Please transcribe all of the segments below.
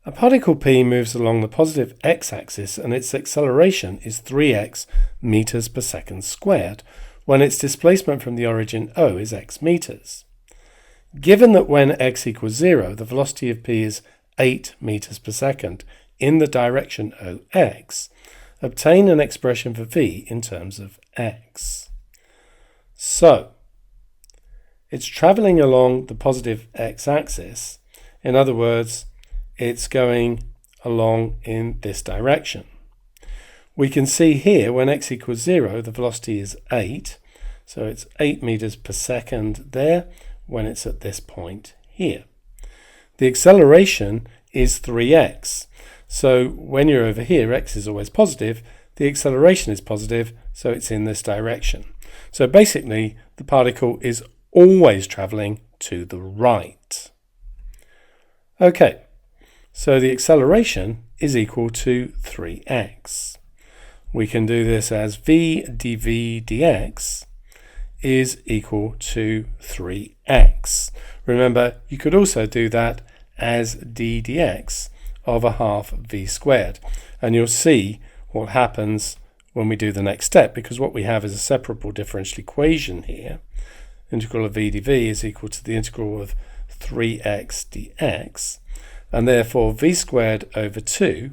A particle p moves along the positive x-axis and its acceleration is 3x meters per second squared when its displacement from the origin O is x meters. Given that when x equals 0, the velocity of p is 8 meters per second in the direction OX, obtain an expression for v in terms of x. So, it's travelling along the positive x-axis. In other words, it's going along in this direction. We can see here when x equals 0, the velocity is 8. So it's 8 meters per second there when it's at this point here. The acceleration is 3x. So when you're over here, x is always positive. The acceleration is positive, so it's in this direction. So basically, the particle is always travelling to the right. Okay, so the acceleration is equal to 3x. We can do this as v dv dx is equal to 3x. Remember, you could also do that as d dx of a half v squared. And you'll see what happens when we do the next step, because what we have is a separable differential equation here. Integral of v dv is equal to the integral of 3x dx, and therefore v squared over 2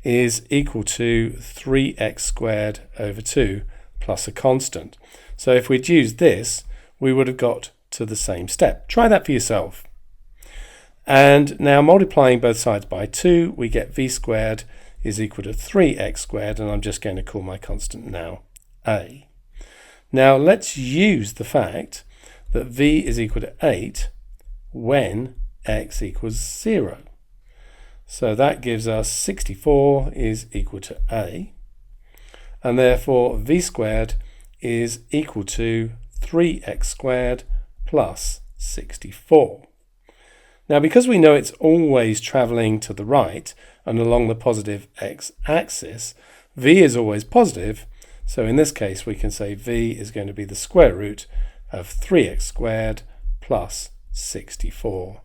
is equal to 3x squared over 2 plus a constant. So if we'd used this, we would have got to the same step. Try that for yourself. And now multiplying both sides by 2, we get v squared is equal to 3x squared, and I'm just going to call my constant now a. Now let's use the fact that v is equal to 8 when x equals 0. So that gives us 64 is equal to a, and therefore v squared is equal to 3x squared plus 64. Now, because we know it's always travelling to the right and along the positive x-axis, v is always positive, so in this case we can say v is going to be the square root of 3x squared plus 64.